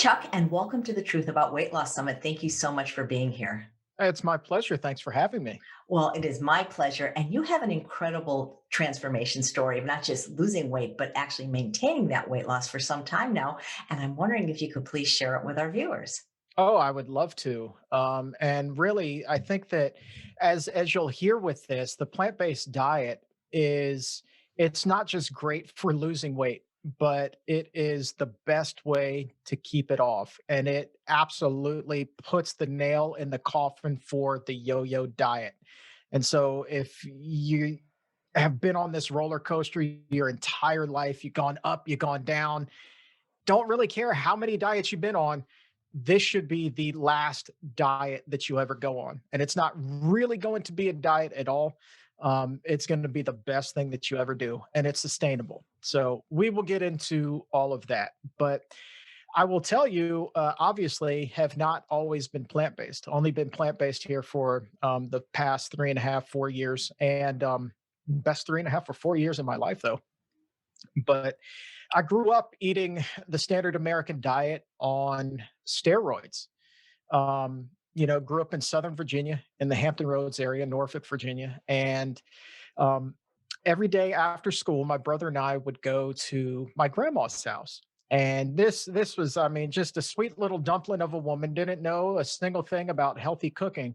Chuck, and welcome to the Truth About Weight Loss Summit. Thank you so much for being here. It's my pleasure. Thanks for having me. Well, it is my pleasure. And you have an incredible transformation story of not just losing weight, but actually maintaining that weight loss for some time now. And I'm wondering if you could please share it with our viewers. Oh, I would love to. And really, I think that as you'll hear with this, the plant-based diet is it's not just great for losing weight, but it is the best way to keep it off. And it absolutely puts the nail in the coffin for the yo-yo diet. And so if you have been on this roller coaster your entire life, you've gone up, you've gone down, don't really care how many diets you've been on, this should be the last diet that you ever go on. And it's not really going to be a diet at all. It's going to be the best thing that you ever do, and it's sustainable. So we will get into all of that. But I will tell you, obviously, have not always been plant based. Only been plant based here for the past 3.5, 4 years, and best 3.5 or 4 years in my life, though. But I grew up eating the standard American diet on steroids. Grew up in Southern Virginia in the Hampton Roads area, Norfolk, Virginia. And um, every day after school, my brother and I would go to my grandma's house. And this was, I mean, just a sweet little dumpling of a woman, didn't know a single thing about healthy cooking.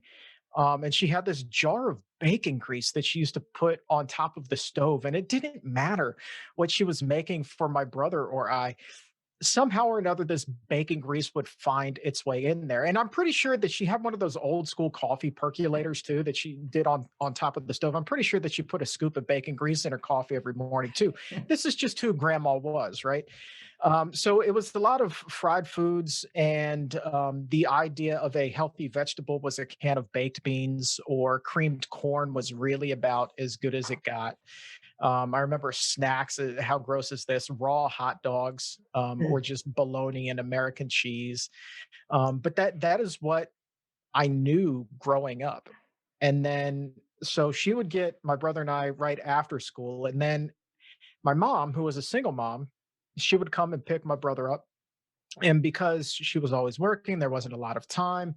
And she had this jar of bacon grease that she used to put on top of the stove. And it didn't matter what she was making for my brother or I. Somehow or another, this bacon grease would find its way in there. And I'm pretty sure that she had one of those old school coffee percolators too that she did on top of the stove. I'm pretty sure that she put a scoop of bacon grease in her coffee every morning too. This is just who grandma was, right? So it was a lot of fried foods, and the idea of a healthy vegetable was a can of baked beans or creamed corn was really about as good as it got. I remember snacks. How gross is this? Raw hot dogs, or just bologna and American cheese. But that is what I knew growing up. And then so she would get my brother and I right after school, and then my mom, who was a single mom, she would come and pick my brother up. And because she was always working, there wasn't a lot of time.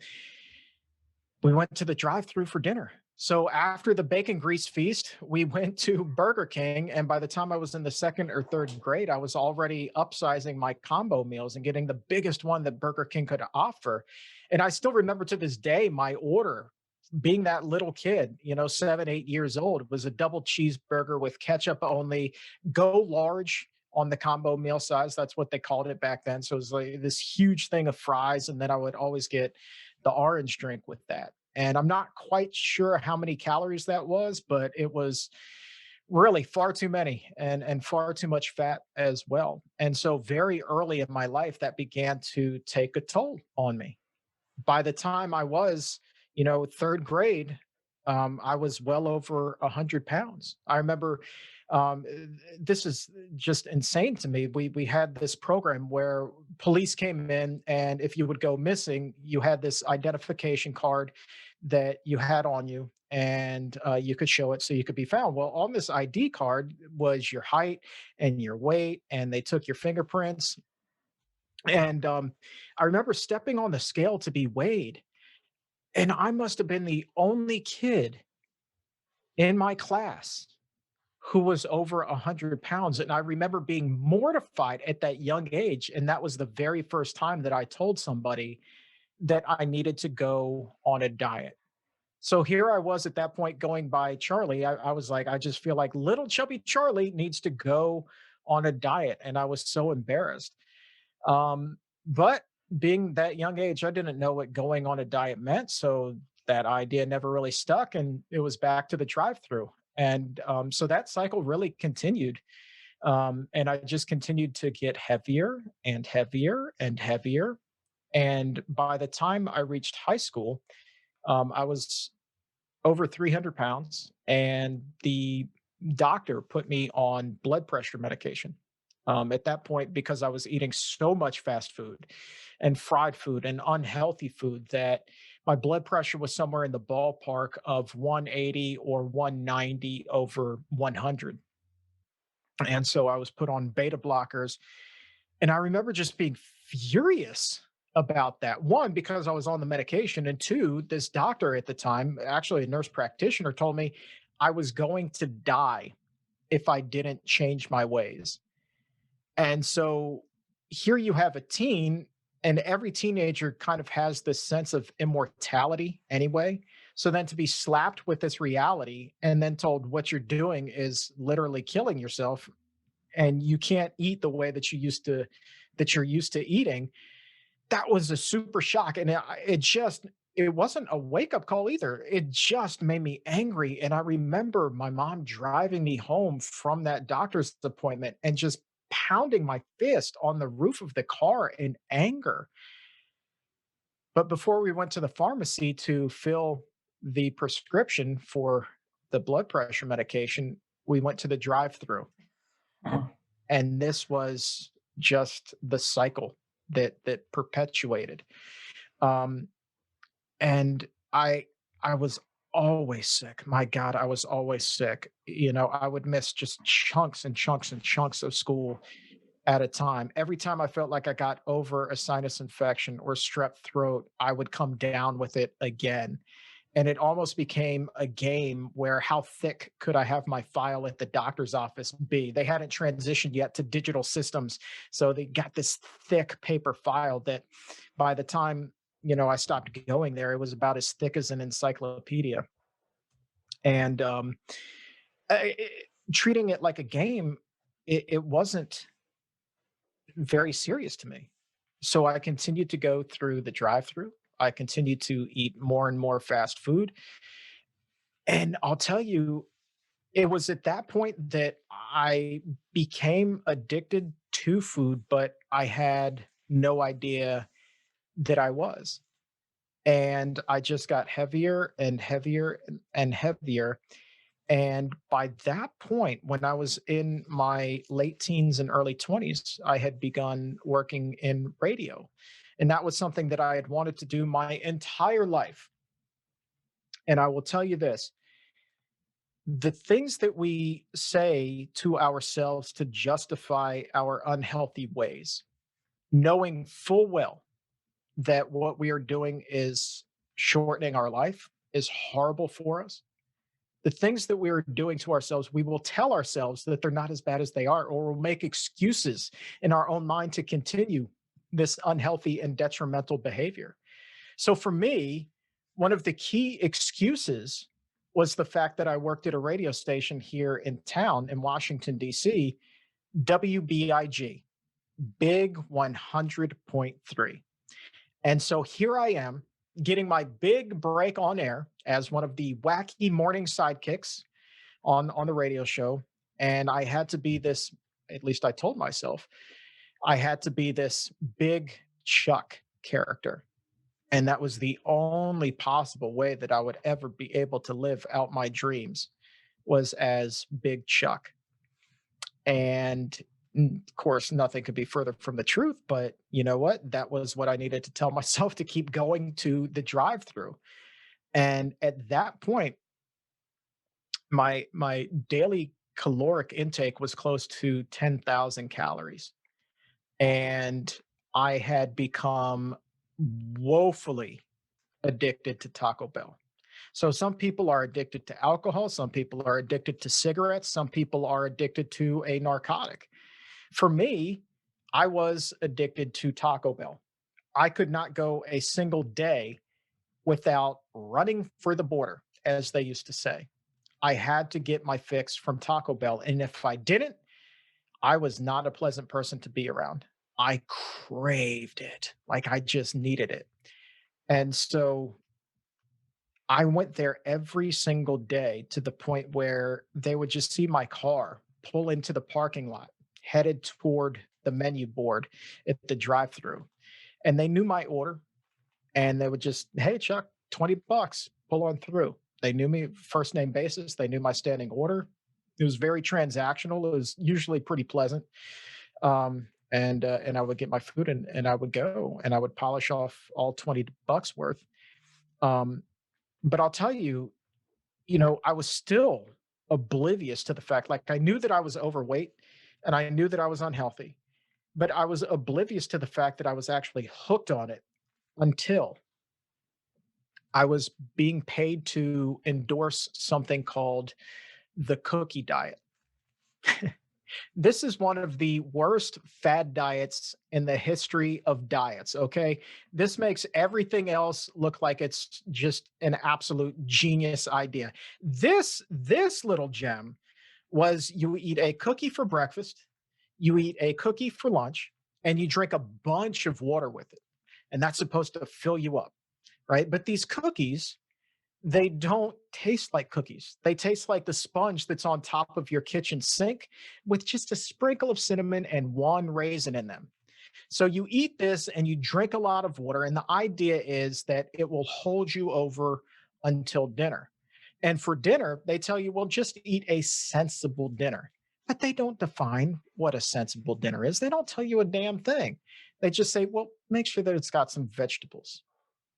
We went to the drive-through for dinner. So after the bacon grease feast, we went to Burger King, and by the time I was in the second or third grade, I was already upsizing my combo meals and getting the biggest one that Burger King could offer. And I still remember to this day my order, being that little kid, 7, 8 years old, was a double cheeseburger with ketchup only, go large on the combo meal size. That's what they called it back then. So it was like this huge thing of fries, and then I would always get the orange drink with that. And I'm not quite sure how many calories that was, but it was really far too many and far too much fat as well. And so very early in my life, that began to take a toll on me. By the time I was, third grade, I was well over 100 pounds. I remember, um, this is just insane to me. We had this program where police came in, and if you would go missing, you had this identification card that you had on you, and you could show it so you could be found. Well, on this ID card was your height and your weight, and they took your fingerprints. And I remember stepping on the scale to be weighed, and I must have been the only kid in my class who was over 100 pounds. And I remember being mortified at that young age. And that was the very first time that I told somebody that I needed to go on a diet. So here I was at that point going by Charlie. I was like, I just feel like little chubby Charlie needs to go on a diet. And I was so embarrassed. But being that young age, I didn't know what going on a diet meant. So that idea never really stuck, and it was back to the drive-through. And so that cycle really continued. And I just continued to get heavier and heavier and heavier. And by the time I reached high school, I was over 300 pounds, and the doctor put me on blood pressure medication. At that point, because I was eating so much fast food and fried food and unhealthy food, that my blood pressure was somewhere in the ballpark of 180 or 190 over 100. And so I was put on beta blockers, And I remember just being furious about that. One, because I was on the medication, and two, this doctor at the time, actually a nurse practitioner, told me I was going to die if I didn't change my ways. And so here you have a teen, and every teenager kind of has this sense of immortality anyway. So then to be slapped with this reality and then told what you're doing is literally killing yourself, and you can't eat the way that you're used to eating, that was a super shock. And it wasn't a wake up call either. It just made me angry. And I remember my mom driving me home from that doctor's appointment and just pounding my fist on the roof of the car in anger. But before we went to the pharmacy to fill the prescription for the blood pressure medication, we went to the drive through. Oh, And this was just the cycle that perpetuated. Um, and I was always sick. My God, I was always sick. You know, I would miss just chunks and chunks and chunks of school at a time. Every time I felt like I got over a sinus infection or strep throat, I would come down with it again. And it almost became a game where how thick could I have my file at the doctor's office be? They hadn't transitioned yet to digital systems. So they got this thick paper file that by the time, I stopped going there, it was about as thick as an encyclopedia. And treating it like a game, it wasn't very serious to me. So I continued to go through the drive through. I continued to eat more and more fast food. And I'll tell you, it was at that point that I became addicted to food, but I had no idea that I was. And I just got heavier and heavier and heavier. And by that point, when I was in my late teens and early 20s, I had begun working in radio. And that was something that I had wanted to do my entire life. And I will tell you this, the things that we say to ourselves to justify our unhealthy ways, knowing full well that what we are doing is shortening our life, is horrible for us. The things that we are doing to ourselves, we will tell ourselves that they're not as bad as they are, or we'll make excuses in our own mind to continue this unhealthy and detrimental behavior. So for me, one of the key excuses was the fact that I worked at a radio station here in town in Washington, D.C., WBIG, Big 100.3. And so here I am getting my big break on air as one of the wacky morning sidekicks on the radio show. And I had to be this, at least I told myself, I had to be this big Chuck character. And that was the only possible way that I would ever be able to live out my dreams was as Big Chuck. And of course, nothing could be further from the truth. But you know what? That was what I needed to tell myself to keep going to the drive through. And at that point, my daily caloric intake was close to 10,000 calories. And I had become woefully addicted to Taco Bell. So some people are addicted to alcohol, some people are addicted to cigarettes, some people are addicted to a narcotic. For me, I was addicted to Taco Bell. I could not go a single day without running for the border, as they used to say. I had to get my fix from Taco Bell. And if I didn't, I was not a pleasant person to be around. I craved it. Like I just needed it. And so I went there every single day to the point where they would just see my car pull into the parking lot, headed toward the menu board at the drive through. And they knew my order and they would just, hey, Chuck, $20, pull on through. They knew me first name basis. They knew my standing order. It was very transactional. It was usually pretty pleasant. And I would get my food and I would go and I would polish off all $20 worth. Um, but I'll tell you, I was still oblivious to the fact, like I knew that I was overweight and I knew that I was unhealthy. but I was oblivious to the fact that I was actually hooked on it until I was being paid to endorse something called the cookie diet. This is one of the worst fad diets in the history of diets, okay? This makes everything else look like it's just an absolute genius idea. This little gem was you eat a cookie for breakfast, you eat a cookie for lunch, and you drink a bunch of water with it. And that's supposed to fill you up, right? But these cookies, they don't taste like cookies. They taste like the sponge that's on top of your kitchen sink with just a sprinkle of cinnamon and one raisin in them. So you eat this and you drink a lot of water, and the idea is that it will hold you over until dinner. And for dinner, they tell you, well, just eat a sensible dinner. But they don't define what a sensible dinner is. They don't tell you a damn thing. They just say, well, make sure that it's got some vegetables.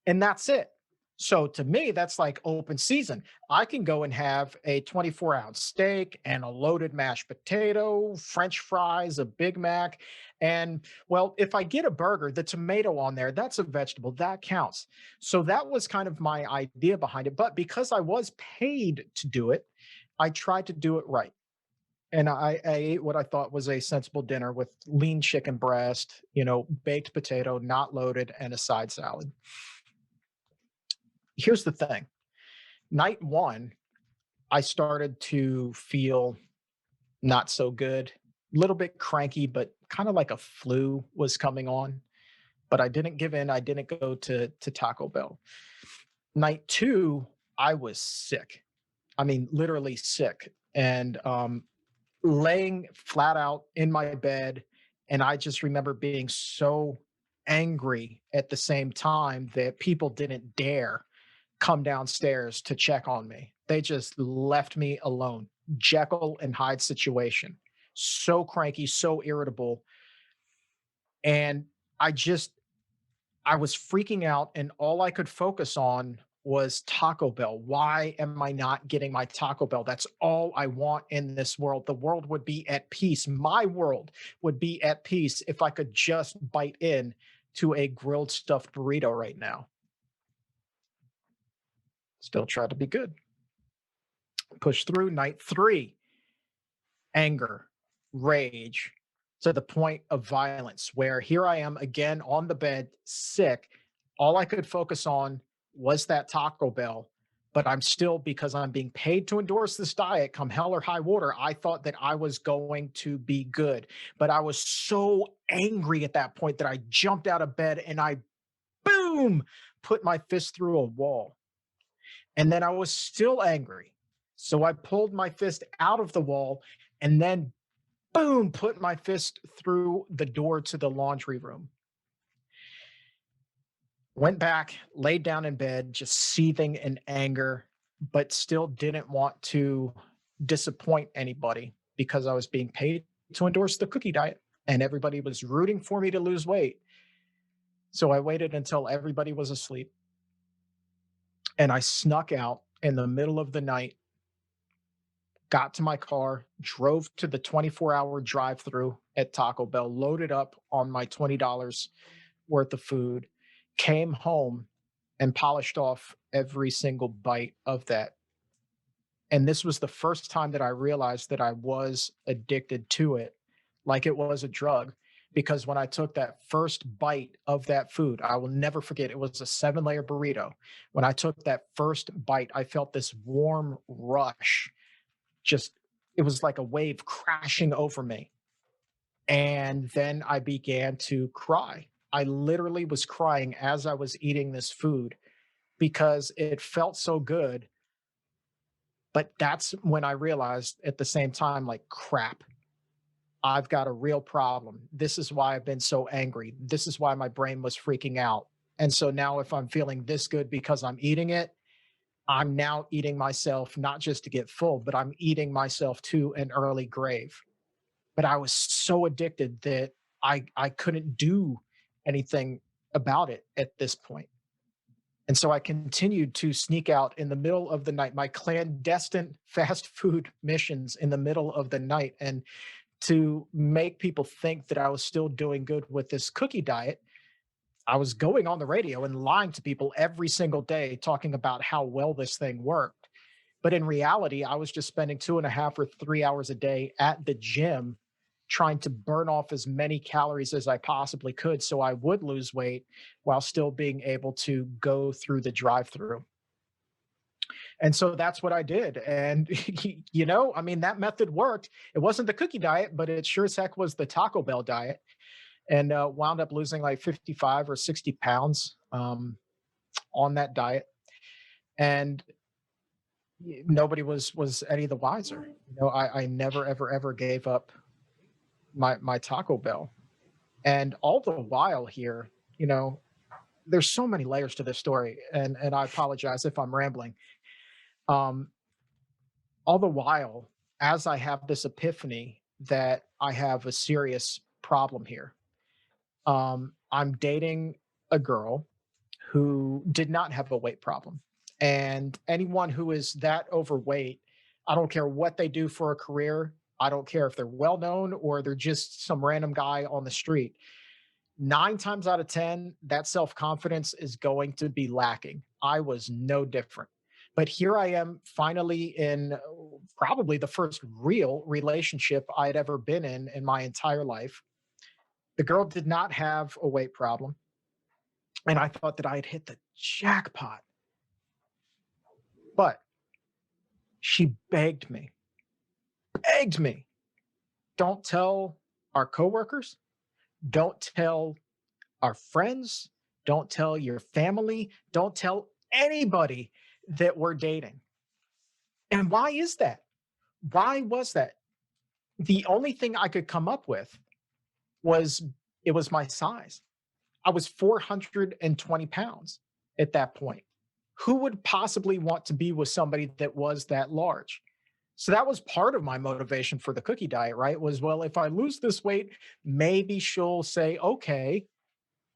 And that's it. So to me, that's like open season. I can go and have a 24-ounce steak and a loaded mashed potato, French fries, a Big Mac. And well, if I get a burger, the tomato on there, that's a vegetable, that counts. So that was kind of my idea behind it. But because I was paid to do it, I tried to do it right. And I ate what I thought was a sensible dinner with lean chicken breast, baked potato, not loaded, and a side salad. Here's the thing. Night one, I started to feel not so good, a little bit cranky, but kind of like a flu was coming on. But I didn't give in. I didn't go to Taco Bell. Night two, I was sick. I mean, literally sick. And laying flat out in my bed. And I just remember being so angry at the same time that people didn't dare come downstairs to check on me. They just left me alone. Jekyll and Hyde situation. So cranky, so irritable. And I just, I was freaking out, and all I could focus on was Taco Bell. Why am I not getting my Taco Bell? That's all I want in this world. The world would be at peace. My world would be at peace if I could just bite in to a grilled stuffed burrito right now. Still try to be good. Push through. Night three, anger, rage to the point of violence, where here I am again on the bed, sick. All I could focus on was that Taco Bell. But I'm still, because I'm being paid to endorse this diet, come hell or high water, I thought that I was going to be good. But I was so angry at that point that I jumped out of bed and I, boom, put my fist through a wall. And then I was still angry. So I pulled my fist out of the wall and then, boom, put my fist through the door to the laundry room. Went back, laid down in bed, just seething in anger, but still didn't want to disappoint anybody because I was being paid to endorse the cookie diet and everybody was rooting for me to lose weight. So I waited until everybody was asleep and I snuck out in the middle of the night, got to my car, drove to the 24-hour drive through at Taco Bell, loaded up on my $20 worth of food, came home and polished off every single bite of that. And this was the first time that I realized that I was addicted to it, like it was a drug. Because when I took that first bite of that food, I will never forget, it was a 7-layer burrito. When I took that first bite, I felt this warm rush. Just, it was like a wave crashing over me. And then I began to cry. I literally was crying as I was eating this food because it felt so good. But that's when I realized at the same time, like, crap, I've got a real problem. This is why I've been so angry. This is why my brain was freaking out. And so now, if I'm feeling this good because I'm eating it, I'm now eating myself, not just to get full, but I'm eating myself to an early grave. But I was so addicted that I couldn't do anything about it at this point. And so I continued to sneak out in the middle of the night, my clandestine fast food missions in the middle of the night, and to make people think that I was still doing good with this cookie diet, I was going on the radio and lying to people every single day, talking about how well this thing worked. But in reality, I was just spending 2.5 or 3 hours a day at the gym trying to burn off as many calories as I possibly could so I would lose weight while still being able to go through the drive through. And so that's what I did. And, I mean, that method worked. It wasn't the cookie diet, but it sure as heck was the Taco Bell diet, and wound up losing like 55 or 60 pounds on that diet. And nobody was any the wiser. I never, ever, ever gave up my Taco Bell. And all the while here, there's so many layers to this story. And I apologize if I'm rambling. Um, all the while, as I have this epiphany that I have a serious problem here, I'm dating a girl who did not have a weight problem. And anyone who is that overweight, I don't care what they do for a career, I don't care if they're well known or they're just some random guy on the street. 9 times out of 10, that self confidence is going to be lacking. I was no different. But here I am finally in probably the first real relationship I'd ever been in my entire life. The girl did not have a weight problem. And I thought that I had hit the jackpot. But she begged me, don't tell our coworkers, don't tell our friends, don't tell your family, don't tell anybody that we're dating. And why is that? Why was that? The only thing I could come up with was it was my size. I was 420 pounds at that point. Who would possibly want to be with somebody that was that large? So that was part of my motivation for the cookie diet, right? Was, well, if I lose this weight, maybe she'll say, okay,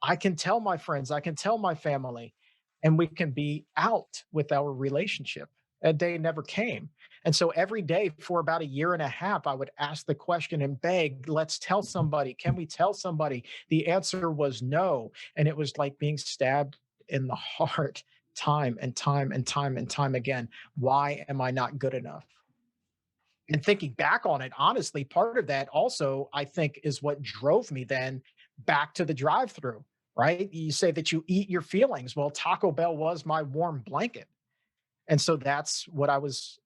I can tell my friends, I can tell my family, and we can be out with our relationship. That day never came. And so every day for about a year and a half, I would ask the question and beg, let's tell somebody. Can we tell somebody? The answer was no. And it was like being stabbed in the heart time and time and time and time again. Why am I not good enough? And thinking back on it, honestly, part of that also, I think, is what drove me then back to the drive through, right? You say that you eat your feelings. Well, Taco Bell was my warm blanket. And so that's what I was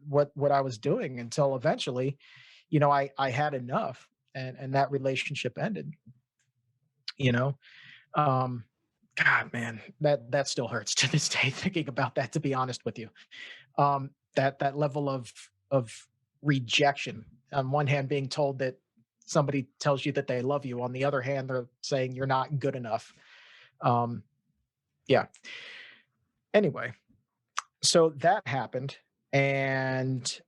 what I was doing until eventually, I had enough and that relationship ended, you know. Um God, man, that still hurts to this day thinking about that, to be honest with you. That level of rejection. On one hand, being told that somebody tells you that they love you. On the other hand, they're saying you're not good enough. Um, yeah. Anyway, so that happened, and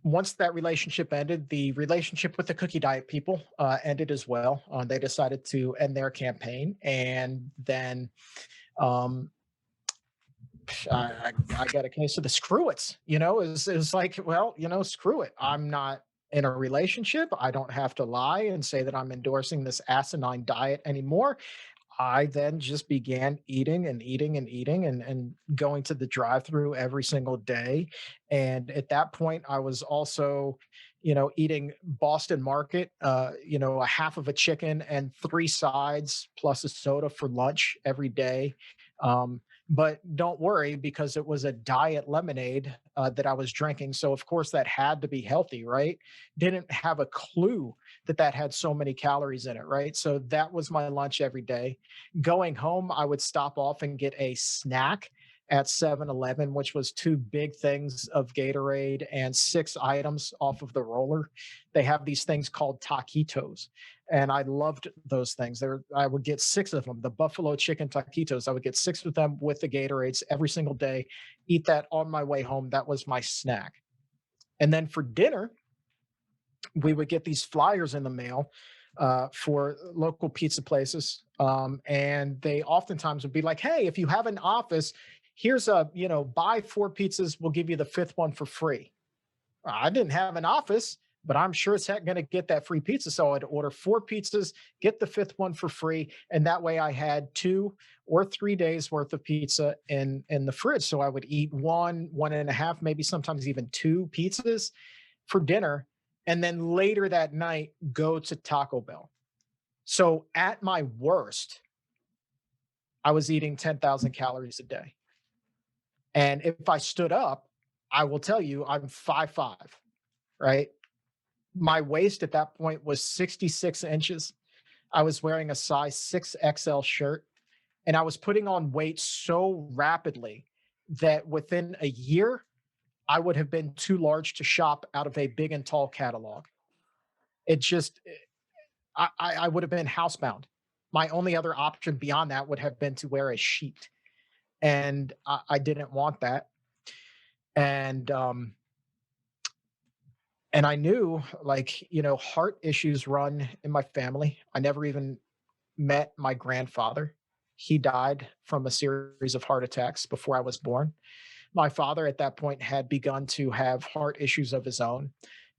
once that relationship ended, the relationship with the cookie diet people ended as well. They decided to end their campaign, and then um, I got a case of the screw it's, is like, well, screw it. I'm not in a relationship. I don't have to lie and say that I'm endorsing this asinine diet anymore. I then just began eating and eating and eating and going to the drive through every single day. And at that point, I was also, eating Boston Market, a half of a chicken and three sides plus a soda for lunch every day. But don't worry, because it was a diet lemonade that I was drinking. So, of course, that had to be healthy, right? Didn't have a clue that had so many calories in it, right? So that was my lunch every day. Going home, I would stop off and get a snack at 7-Eleven, which was two big things of Gatorade and 6 items off of the roller. They have these things called taquitos, and I loved those things. I would get 6 of them, the buffalo chicken taquitos. I would get 6 of them with the Gatorades every single day, eat that on my way home. That was my snack. And then for dinner, we would get these flyers in the mail for local pizza places. And they oftentimes would be like, hey, if you have an office, here's buy 4 pizzas, we'll give you the fifth one for free. I didn't have an office. but I'm sure as heck gonna get that free pizza. So I'd order 4 pizzas, get the fifth one for free, and that way I had 2 or 3 days worth of pizza in the fridge. So I would eat one and a half, maybe sometimes even 2 pizzas for dinner, and then later that night go to Taco Bell. So at my worst, I was eating 10,000 calories a day. And if I stood up, I will tell you I'm 5'5", right? My waist at that point was 66 inches. I was wearing a size 6XL shirt, and I was putting on weight so rapidly that within a year, I would have been too large to shop out of a big and tall catalog. It just, I would have been housebound. My only other option beyond that would have been to wear a sheet. And I didn't want that. And, and I knew, like, heart issues run in my family. I never even met my grandfather. He died from a series of heart attacks before I was born. My father at that point had begun to have heart issues of his own.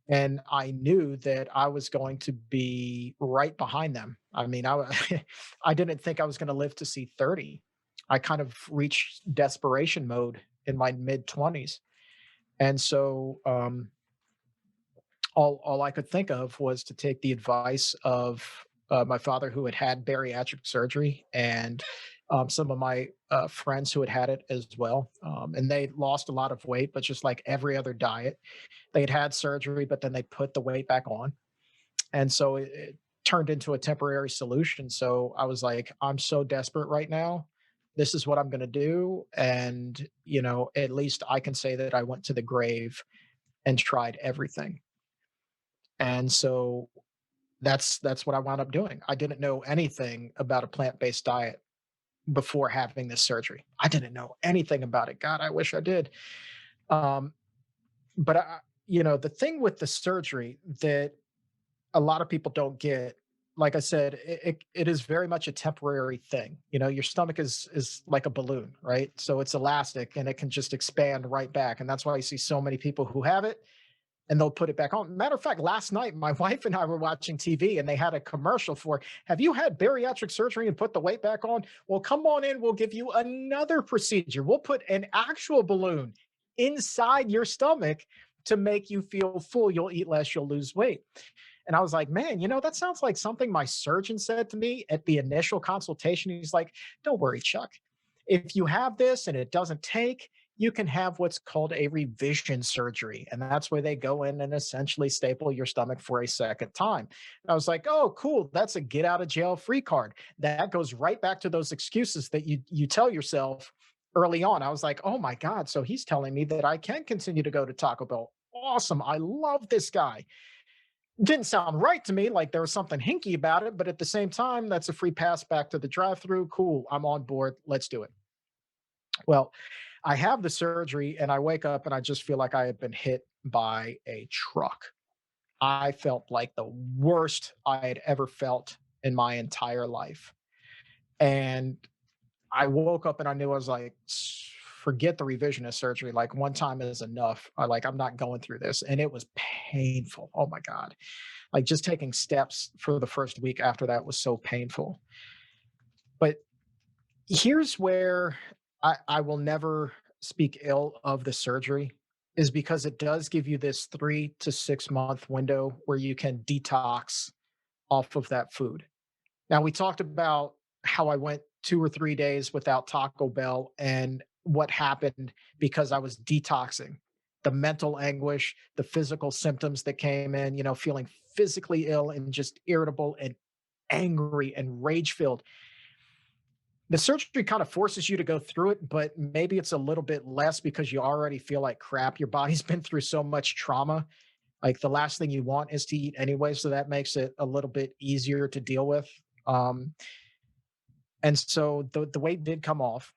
And I knew that I was going to be right behind them. I mean, I didn't think I was going to live to see 30. I kind of reached desperation mode in my mid 20s. And so, all I could think of was to take the advice of my father, who had bariatric surgery, and some of my friends who had it as well. And they lost a lot of weight, but just like every other diet, they had surgery, but then they put the weight back on. And so it turned into a temporary solution. So I was like, I'm so desperate right now. This is what I'm going to do. And, at least I can say that I went to the grave and tried everything. And so that's what I wound up doing. I didn't know anything about a plant-based diet before having this surgery. I didn't know anything about it. God, I wish I did. Um, but the thing with the surgery that a lot of people don't get, like I said, it is very much a temporary thing. Your stomach is like a balloon, right? So it's elastic and it can just expand right back. And that's why you see so many people who have it and they'll put it back on. Matter of fact, last night, my wife and I were watching TV and they had a commercial for, have you had bariatric surgery and put the weight back on? Well, come on in. We'll give you another procedure. We'll put an actual balloon inside your stomach to make you feel full. You'll eat less, you'll lose weight. And I was like, man, that sounds like something my surgeon said to me at the initial consultation. He's like, don't worry, Chuck. If you have this and it doesn't take, you can have what's called a revision surgery. And that's where they go in and essentially staple your stomach for a second time. And I was like, oh, cool. That's a get out of jail free card. That goes right back to those excuses that you tell yourself early on. I was like, oh my God. So he's telling me that I can continue to go to Taco Bell. Awesome. I love this guy. Didn't sound right to me, like there was something hinky about it, but at the same time, that's a free pass back to the drive-through. Cool, I'm on board. Let's do it. Well, I have the surgery and I wake up and I just feel like I had been hit by a truck. I felt like the worst I had ever felt in my entire life. And I woke up and I knew, I was like, forget the revisionist surgery. Like, one time is enough. I'm not going through this. And it was painful. Oh my God. Like, just taking steps for the first week after that was so painful. But here's where I will never speak ill of the surgery, is because it does give you this 3 to 6 month window where you can detox off of that food. Now, we talked about how I went 2 or 3 days without Taco Bell and what happened because I was detoxing. The mental anguish, the physical symptoms that came in, feeling physically ill and just irritable and angry and rage filled. The surgery kind of forces you to go through it, but maybe it's a little bit less because you already feel like crap. Your body's been through so much trauma. Like, the last thing you want is to eat anyway. So that makes it a little bit easier to deal with. And so the weight did come off.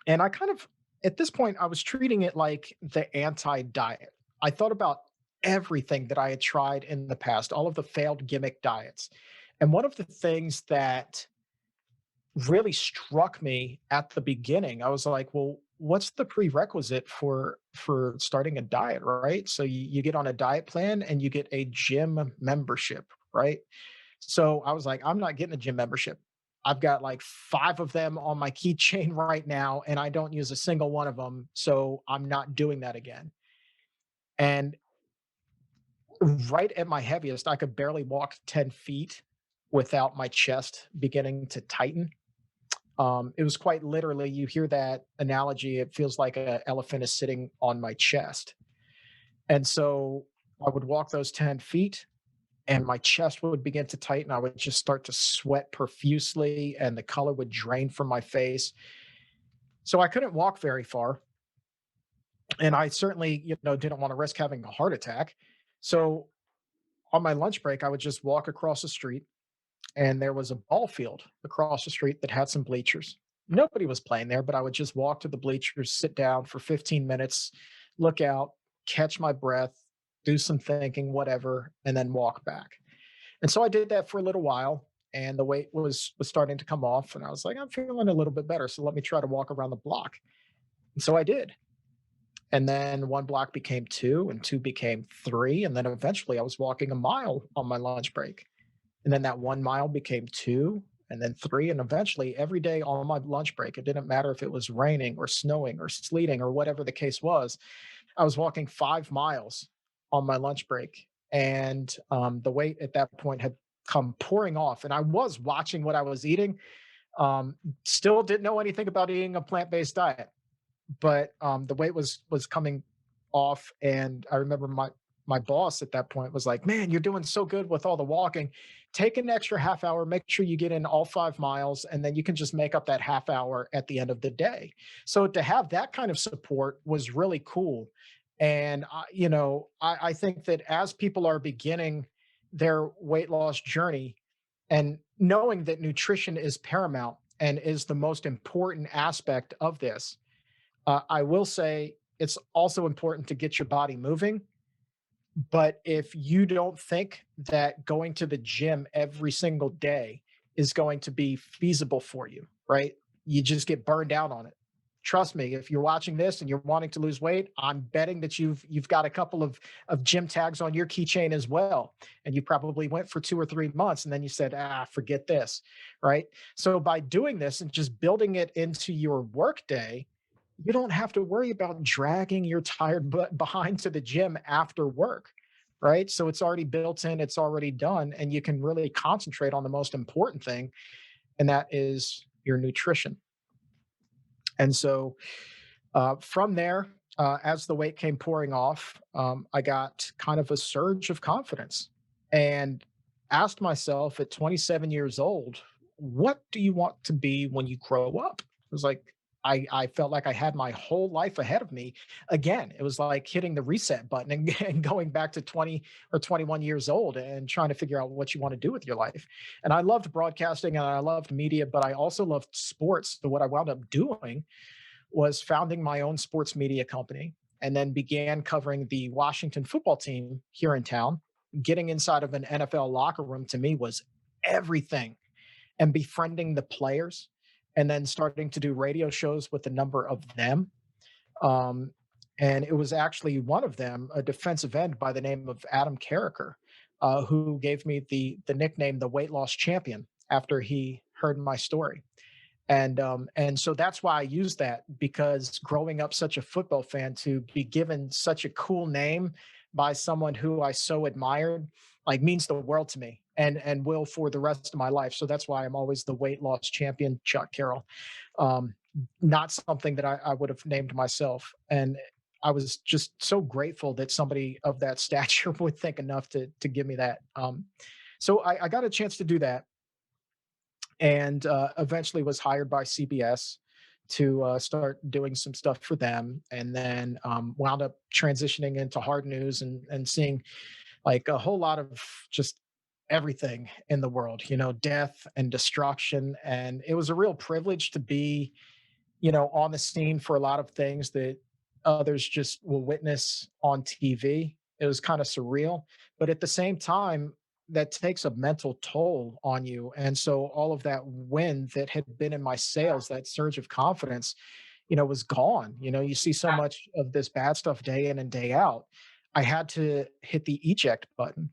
And I kind of, at this point, I was treating it like the anti diet. I thought about everything that I had tried in the past, all of the failed gimmick diets. And one of the things that really struck me at the beginning, I was like, well, what's the prerequisite for starting a diet, right? So you get on a diet plan and you get a gym membership, right? So I was like, I'm not getting a gym membership. I've got like 5 of them on my keychain right now, and I don't use a single one of them. So I'm not doing that again. And right at my heaviest, I could barely walk 10 feet without my chest beginning to tighten. It was quite literally, you hear that analogy, it feels like an elephant is sitting on my chest. And so I would walk those 10 feet and my chest would begin to tighten. I would just start to sweat profusely and the color would drain from my face. So I couldn't walk very far. And I certainly, didn't want to risk having a heart attack. So on my lunch break, I would just walk across the street and there was a ball field across the street that had some bleachers. Nobody was playing there, but I would just walk to the bleachers, sit down for 15 minutes, look out, catch my breath, do some thinking, whatever, and then walk back. And so I did that for a little while, and the weight was starting to come off, and I was like, I'm feeling a little bit better, so let me try to walk around the block. And so I did. And then one block became two, and two became three, and then eventually I was walking a mile on my lunch break. And then that 1 mile became two, and then three. And eventually, every day on my lunch break, it didn't matter if it was raining or snowing or sleeting or whatever the case was, I was walking 5 miles on my lunch break. And the weight at that point had come pouring off. And I was watching what I was eating. Still didn't know anything about eating a plant based diet, but the weight was coming off. And I remember my boss at that point was like, "Man, you're doing so good with all the walking. Take an extra half hour. Make sure you get in all 5 miles, and then you can just make up that half hour at the end of the day." So to have that kind of support was really cool. And I think that as people are beginning their weight loss journey, and knowing that nutrition is paramount and is the most important aspect of this, I will say it's also important to get your body moving. But if you don't think that going to the gym every single day is going to be feasible for you, right? You just get burned out on it. Trust me, if you're watching this and you're wanting to lose weight, I'm betting that you've got a couple of gym tags on your keychain as well. And you probably went for 2 or 3 months and then you said, forget this, right? So by doing this and just building it into your work day, you don't have to worry about dragging your tired butt behind to the gym after work, right? So it's already built in, it's already done, and you can really concentrate on the most important thing, and that is your nutrition. And so from there, as the weight came pouring off, I got kind of a surge of confidence and asked myself at 27 years old, what do you want to be when you grow up? It was like, I felt like I had my whole life ahead of me. Again, it was like hitting the reset button and, and going back to 20 or 21 years old and trying to figure out what you want to do with your life. And I loved broadcasting and I loved media, but I also loved sports. So what I wound up doing was founding my own sports media company and then began covering the Washington football team here in town. Getting inside of an NFL locker room to me was everything, and befriending the players and then starting to do radio shows with a number of them. Um, and it was actually one of them, a defensive end by the name of Adam Carricker, who gave me the nickname the weight loss champion after he heard my story. And so that's why I use that, because growing up such a football fan, to be given such a cool name by someone who I so admired, like, means the world to me and will for the rest of my life. So that's why I'm always the weight loss champion, Chuck Carroll. Um, Not something that I would have named myself. And I was just so grateful that somebody of that stature would think enough to give me that. So I got a chance to do that, and eventually was hired by CBS to start doing some stuff for them, and then wound up transitioning into hard news and seeing like a whole lot of just everything in the world, death and destruction. And it was a real privilege to be, on the scene for a lot of things that others just will witness on TV. It was kind of surreal, but at the same time, that takes a mental toll on you. And so all of that wind that had been in my sails, that surge of confidence, was gone. You see so much of this bad stuff day in and day out. I had to hit the eject button.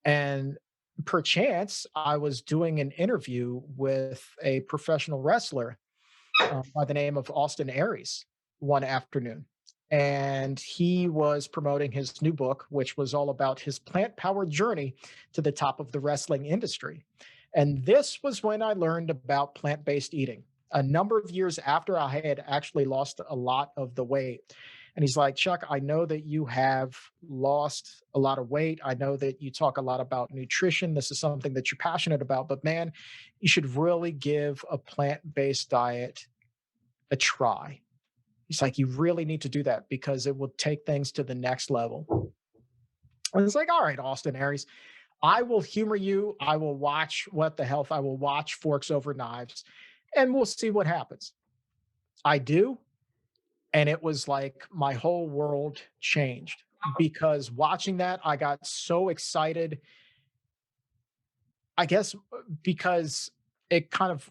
And perchance, I was doing an interview with a professional wrestler by the name of Austin Aries one afternoon. And he was promoting his new book, which was all about his plant powered journey to the top of the wrestling industry. And this was when I learned about plant based eating, a number of years after I had actually lost a lot of the weight. And he's like, Chuck, I know that you have lost a lot of weight. I know that you talk a lot about nutrition. This is something that you're passionate about, but man, you should really give a plant based diet a try. He's like, you really need to do that because it will take things to the next level. And it's like, all right, Austin Aries, I will humor you. I will watch What the Health. I will watch Forks Over Knives and we'll see what happens. I do. And it was like my whole world changed because watching that, I got so excited. I guess because it kind of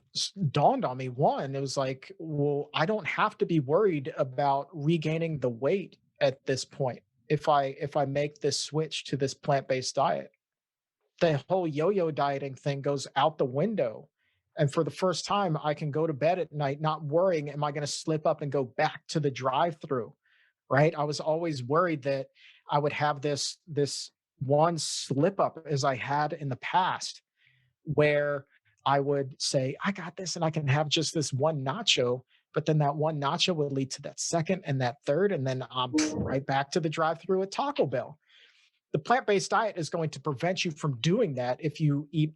dawned on me. One, it was like, well, I don't have to be worried about regaining the weight at this point if I make this switch to this plant-based diet. The whole yo-yo dieting thing goes out the window. And for the first time, I can go to bed at night not worrying, am I going to slip up and go back to the drive-through? Right? I was always worried that I would have this one slip up as I had in the past where I would say, I got this and I can have just this one nacho. But then that one nacho would lead to that second and that third. And then I'm right back to the drive through at Taco Bell. The plant based diet is going to prevent you from doing that if you eat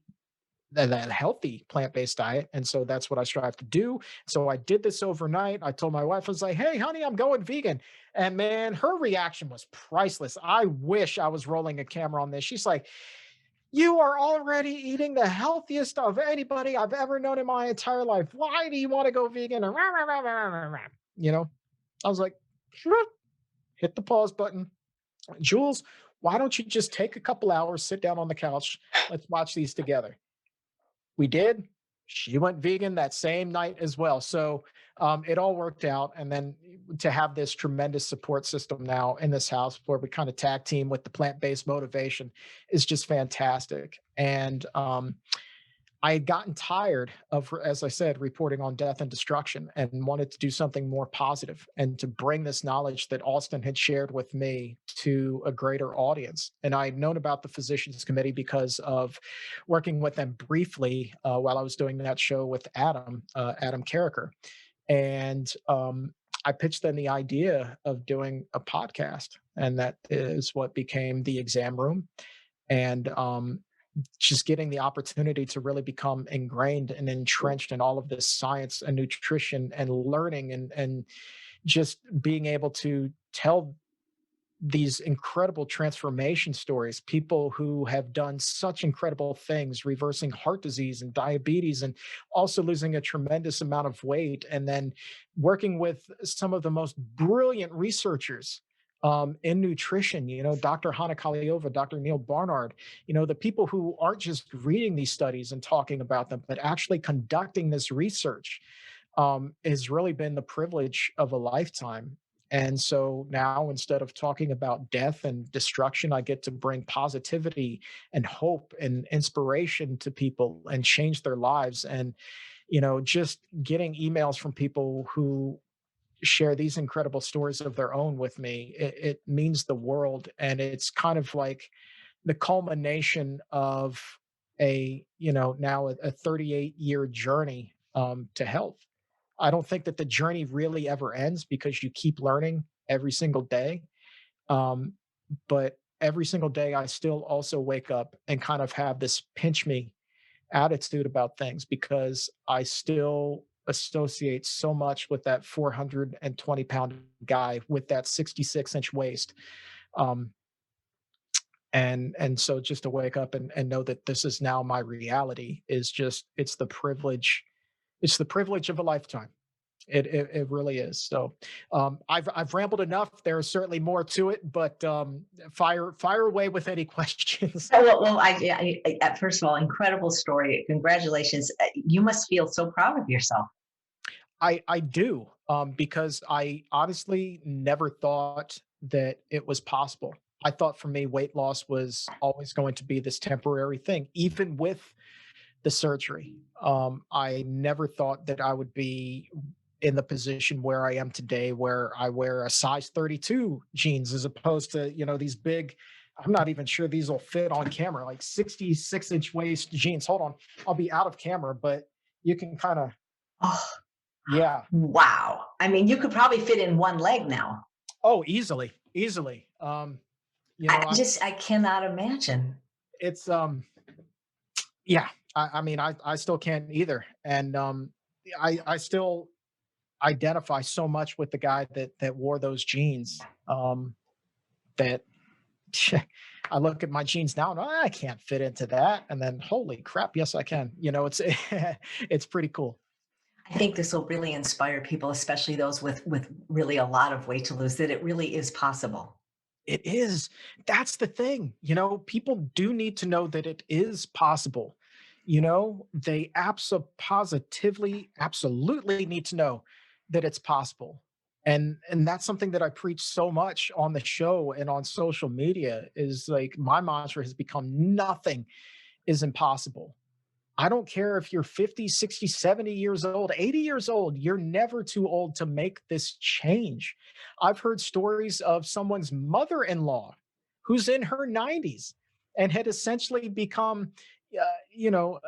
that healthy plant-based diet. And so that's what I strive to do. So I did this overnight. I told my wife, I was like, hey, honey, I'm going vegan. And man, her reaction was priceless. I wish I was rolling a camera on this. She's like, you are already eating the healthiest of anybody I've ever known in my entire life. Why do you want to go vegan? And you know, I was like, sure. Hit the pause button. Jules, why don't you just take a couple hours, sit down on the couch? Let's watch these together. We did. She went vegan that same night as well. So it all worked out. And then to have this tremendous support system now in this house where we kind of tag team with the plant based motivation is just fantastic. And I had gotten tired of, as I said, reporting on death and destruction and wanted to do something more positive and to bring this knowledge that Austin had shared with me to a greater audience. And I'd known about the Physicians Committee because of working with them briefly while I was doing that show with Adam Carricker. And I pitched them the idea of doing a podcast. And that is what became the Exam Room. And just getting the opportunity to really become ingrained and entrenched in all of this science and nutrition and learning and just being able to tell these incredible transformation stories, people who have done such incredible things, reversing heart disease and diabetes, and also losing a tremendous amount of weight, and then working with some of the most brilliant researchers in nutrition, Dr. Hannah Kaliova, Dr. Neil Barnard, the people who aren't just reading these studies and talking about them, but actually conducting this research has really been the privilege of a lifetime. And so now instead of talking about death and destruction, I get to bring positivity and hope and inspiration to people and change their lives. And, just getting emails from people who share these incredible stories of their own with me, it means the world. And it's kind of like the culmination of now a 38-year journey to health. I don't think that the journey really ever ends because you keep learning every single day. But every single day, I still also wake up and kind of have this pinch me attitude about things because I still associate so much with that 420-pound guy with that 66-inch waist. And so just to wake up and know that this is now my reality is just it's the privilege of a lifetime. It really is. So I've rambled enough. There is certainly more to it, but fire away with any questions. Well, first of all, incredible story. Congratulations. You must feel so proud of yourself. I do. because I honestly never thought that it was possible. I thought for me, weight loss was always going to be this temporary thing, even with the surgery. I never thought that I would be in the position where I am today, where I wear a size 32 jeans as opposed to, these big, I'm not even sure these will fit on camera, like 66-inch waist jeans. Hold on. I'll be out of camera, but you can kind of, Oh, yeah. wow. I mean, you could probably fit in one leg now. Oh, easily, easily. I'm, I cannot imagine. it's, yeah, I mean, I still can't either. And, I still identify so much with the guy that wore those jeans, that I look at my jeans now and I can't fit into that. And then holy crap, yes, I can. It's it's pretty cool. I think this will really inspire people, especially those with really a lot of weight to lose, that it really is possible. It is. That's the thing. People do need to know that it is possible. They positively, absolutely need to know that it's possible. And that's something that I preach so much on the show and on social media is like my mantra has become nothing is impossible. I don't care if you're 50, 60, 70 years old, 80 years old, you're never too old to make this change. I've heard stories of someone's mother in law who's in her 90s and had essentially become, uh, you know,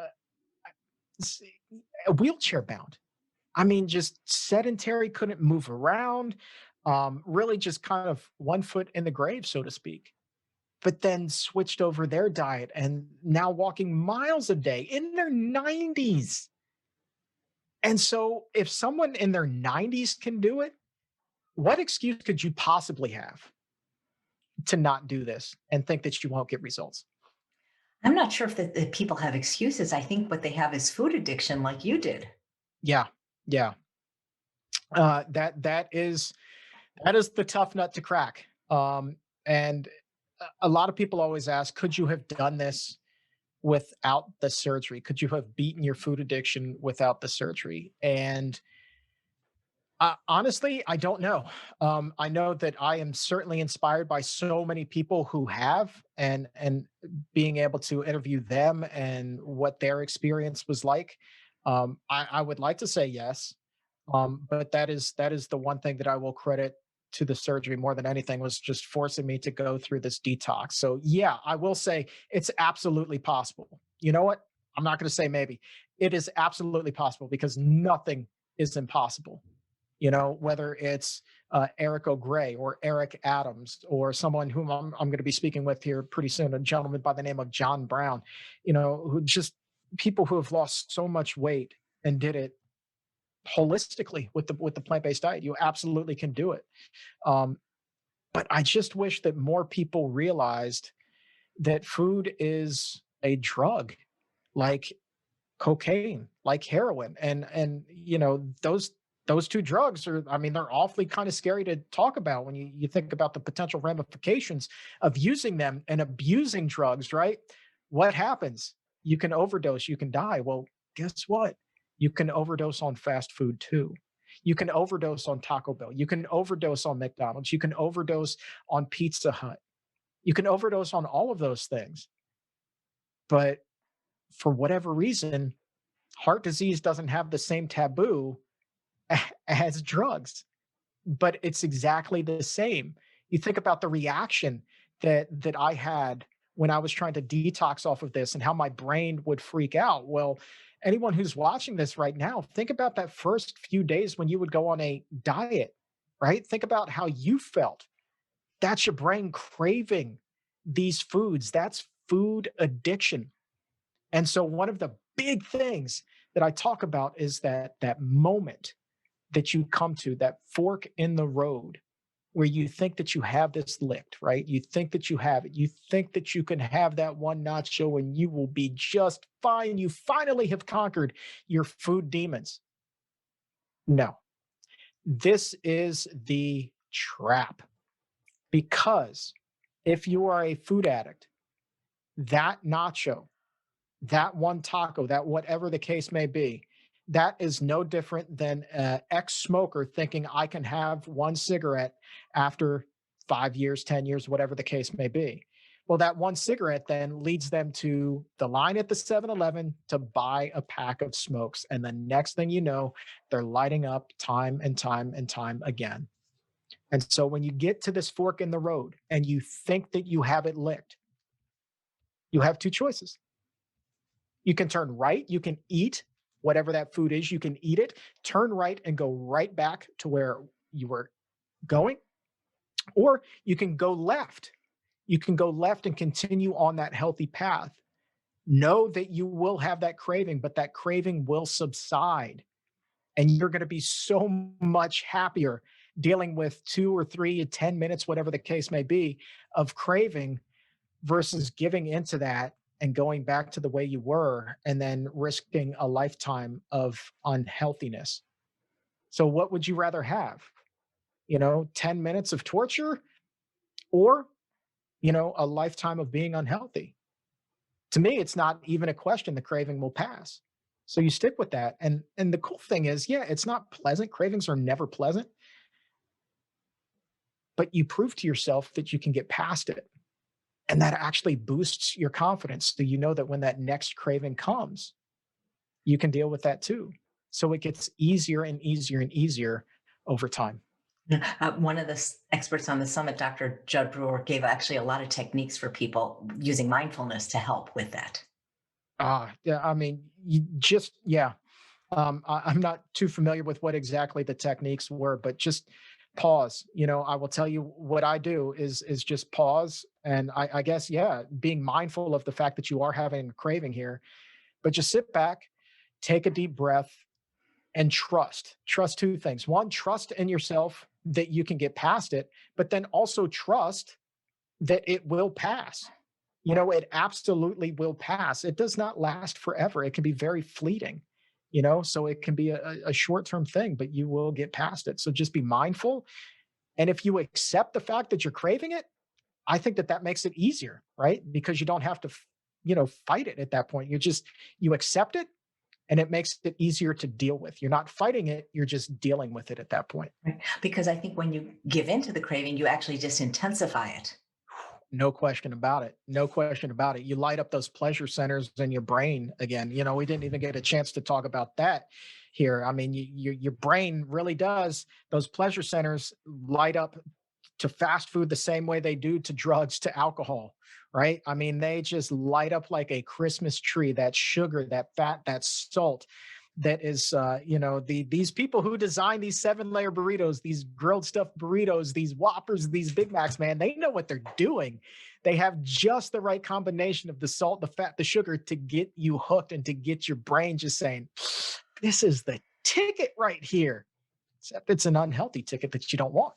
uh, wheelchair bound. I mean, just sedentary, couldn't move around, really just kind of one foot in the grave, so to speak, but then switched over their diet and now walking miles a day in their 90s. And so, if someone in their 90s can do it, what excuse could you possibly have to not do this and think that you won't get results? I'm not sure if the people have excuses. I think what they have is food addiction, like you did. Yeah, yeah. That is the tough nut to crack. And a lot of people always ask, could you have done this without the surgery? Could you have beaten your food addiction without the surgery? And honestly, I don't know. I know that I am certainly inspired by so many people who have, and being able to interview them and what their experience was like. I would like to say yes, but that is the one thing that I will credit to the surgery more than anything was just forcing me to go through this detox. So yeah, I will say it's absolutely possible. You know what? I'm not going to say maybe. It is absolutely possible because nothing is impossible. Whether it's Eric O'Gray or Eric Adams or someone whom I'm going to be speaking with here pretty soon, a gentleman by the name of John Brown, who just people who have lost so much weight and did it holistically with the plant-based diet. You absolutely can do it. Um, but I just wish that more people realized that food is a drug, like cocaine, like heroin, and those two drugs are, I mean, they're awfully kind of scary to talk about when you think about the potential ramifications of using them and abusing drugs, right? What happens? You can overdose, you can die. Well, guess what? You can overdose on fast food too. You can overdose on Taco Bell. You can overdose on McDonald's. You can overdose on Pizza Hut. You can overdose on all of those things. But for whatever reason, heart disease doesn't have the same taboo as drugs, but it's exactly the same. You think about the reaction that I had when I was trying to detox off of this and how my brain would freak out. Well, anyone who's watching this right now, think about that first few days when you would go on a diet, right? Think about how you felt. That's your brain craving these foods. That's food addiction. And so one of the big things that I talk about is that moment that you come to, that fork in the road where you think that you have this licked, right? You think that you have it. You think that you can have that one nacho and you will be just fine. You finally have conquered your food demons. No, this is the trap because if you are a food addict, that nacho, that one taco, that whatever the case may be, That is no different than an ex-smoker thinking I can have one cigarette after 5 years, 10 years, whatever the case may be. Well, that one cigarette then leads them to the line at the 7-Eleven to buy a pack of smokes. And the next thing you know, they're lighting up time and time and time again. And so when you get to this fork in the road and you think that you have it licked, you have two choices. You can turn right, you can eat whatever that food is, you can eat it, turn right and go right back to where you were going, or you can go left. You can go left and continue on that healthy path. Know that you will have that craving, but that craving will subside. And you're going to be so much happier dealing with 2 or 3 to 10 minutes, whatever the case may be, of craving versus giving into that and going back to the way you were and then risking a lifetime of unhealthiness. So, what would you rather have? 10 minutes of torture or, a lifetime of being unhealthy? To me, it's not even a question. The craving will pass. So you stick with that. And the cool thing is, yeah, it's not pleasant. Cravings are never pleasant, but you prove to yourself that you can get past it. And that actually boosts your confidence. So you know that when that next craving comes, you can deal with that too. So it gets easier and easier and easier over time. Yeah. One of the experts on the summit, Dr. Judd Brewer, gave actually a lot of techniques for people using mindfulness to help with that. Yeah, I mean, you just, yeah. I'm not too familiar with what exactly the techniques were, but just pause. I will tell you what I do is just pause, and I guess, yeah, being mindful of the fact that you are having a craving here, but just sit back, take a deep breath, and trust. Trust two things. One, trust in yourself that you can get past it, but then also trust that it will pass. It absolutely will pass. It does not last forever. It can be very fleeting, so it can be a short term thing, but you will get past it. So just be mindful. And if you accept the fact that you're craving it, I think that that makes it easier, right? Because you don't have to, fight it at that point. You accept it and it makes it easier to deal with. You're not fighting it, you're just dealing with it at that point. Right? Because I think when you give in to the craving, you actually just intensify it. No question about it. No question about it. You light up those pleasure centers in your brain again. We didn't even get a chance to talk about that here. I mean, your brain really does. Those pleasure centers light up to fast food the same way they do to drugs, to alcohol, right? I mean, they just light up like a Christmas tree. That sugar, that fat, that salt, that is, these people who design these 7-layer burritos, these grilled stuffed burritos, these Whoppers, these Big Macs, man, they know what they're doing. They have just the right combination of the salt, the fat, the sugar to get you hooked and to get your brain just saying, this is the ticket right here. Except it's an unhealthy ticket that you don't want.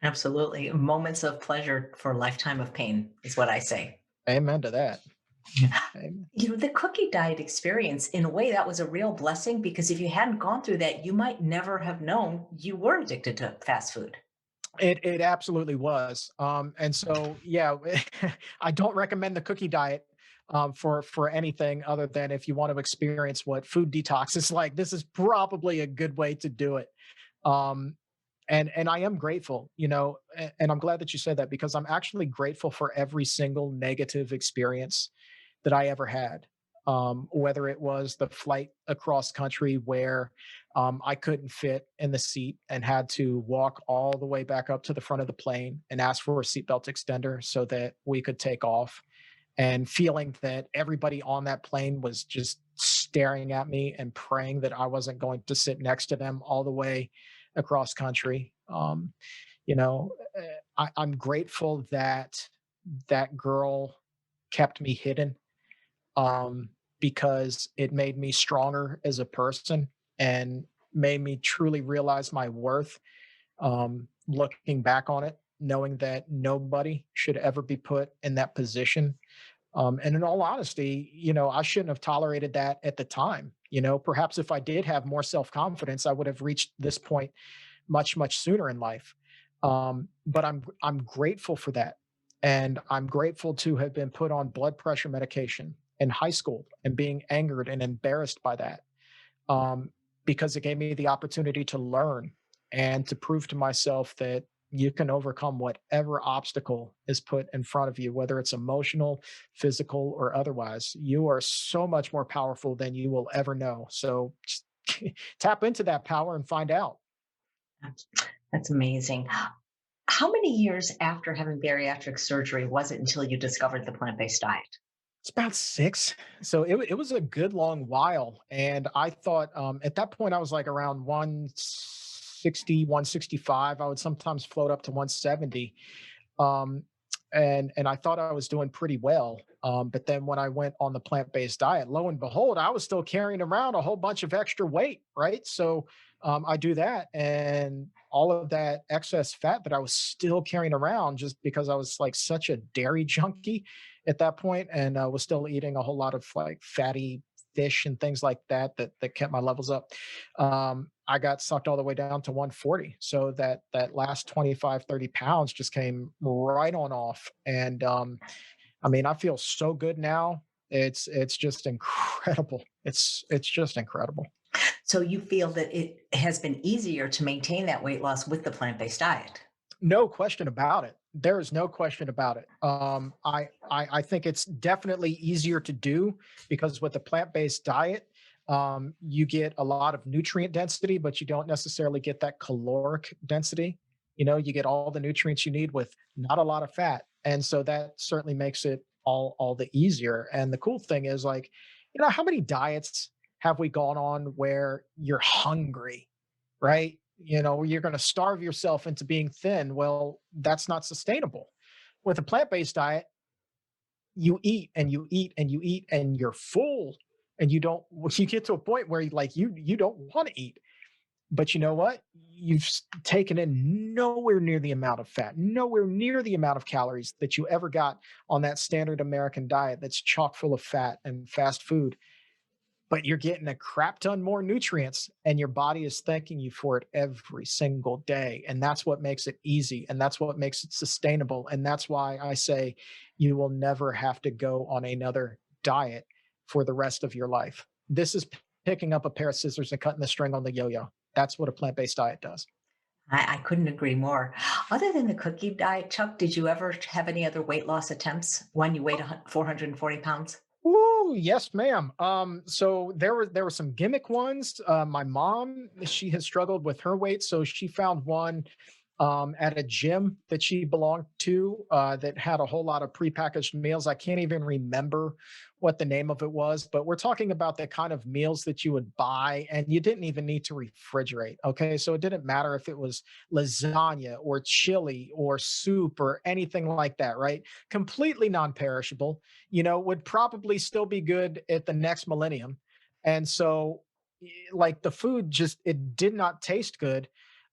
Absolutely. Moments of pleasure for a lifetime of pain is what I say. Amen to that. Yeah. Amen. The cookie diet experience, in a way, that was a real blessing because if you hadn't gone through that, you might never have known you were addicted to fast food. It absolutely was. And so, yeah, I don't recommend the cookie diet for anything other than if you want to experience what food detox is like. This is probably a good way to do it. Um, and I am grateful, and I'm glad that you said that because I'm actually grateful for every single negative experience that I ever had. Whether it was the flight across country where I couldn't fit in the seat and had to walk all the way back up to the front of the plane and ask for a seatbelt extender so that we could take off, and feeling that everybody on that plane was just staring at me and praying that I wasn't going to sit next to them all the way across country. You know, I'm grateful that that girl kept me hidden, because it made me stronger as a person and made me truly realize my worth. Looking back on it, knowing that nobody should ever be put in that position. And in all honesty, I shouldn't have tolerated that at the time. Perhaps if I did have more self confidence, I would have reached this point much, much sooner in life. But I'm grateful for that, and I'm grateful to have been put on blood pressure medication in high school and being angered and embarrassed by that. because it gave me the opportunity to learn and to prove to myself that you can overcome whatever obstacle is put in front of you, whether it's emotional, physical, or otherwise. You are so much more powerful than you will ever know. So just tap into that power and find out. That's amazing. How many years after having bariatric surgery was it until you discovered the plant-based diet? It's about 6. So it was a good long while, and I thought, at that point, I was, like, around 160, 165. I would sometimes float up to 170, um, and I thought I was doing pretty well, but then when I went on the plant-based diet, lo and behold, I was still carrying around a whole bunch of extra weight, right? So, I do that, and all of that excess fat that I was still carrying around just because I was, like, such a dairy junkie at that point and, was still eating a whole lot of, like, fatty fish and things like that that kept my levels up. I got sucked all the way down to 140. So that last 25, 30 pounds just came right on off. And I mean, I feel so good now. It's just incredible. It's just incredible. So you feel that it has been easier to maintain that weight loss with the plant-based diet? No question about it. There is no question about it. I think it's definitely easier to do because with the plant-based diet, you get a lot of nutrient density, but you don't necessarily get that caloric density. You know, you get all the nutrients you need with not a lot of fat, and so that certainly makes it all the easier. And the cool thing is, like, you know, how many diets have we gone on where you're hungry, right? You know, you're going to starve yourself into being thin. Well, that's not sustainable. With a plant based diet, you eat and you eat and you eat and you're full and you don't, you get to a point where you don't want to eat. But you know what? Taken in nowhere near the amount of fat, nowhere near the amount of calories that you ever got on that standard American diet that's chock full of fat and fast food, but you're getting a crap ton more nutrients and your body is thanking you for it every single day. And that's what makes it easy. And that's what makes it sustainable. And that's why I say you will never have to go on another diet for the rest of your life. This is picking up a pair of scissors and cutting the string on the yo yo. That's what a plant based diet does. I couldn't agree more. Other than the cookie diet, Chuck, did you ever have any other weight loss attempts when you weighed 440 pounds? Ooh, yes, ma'am. So there were some gimmick ones. My mom, she has struggled with her weight, so she found one at a gym that she belonged to that had a whole lot of prepackaged meals. I can't even remember what the name of it was, but we're talking about the kind of meals that you would buy and you didn't even need to refrigerate. Okay. So it didn't matter if it was lasagna or chili or soup or anything like that, right? Completely non perishable, you know, would probably still be good at the next millennium. And so, like, the food just, it did not taste good.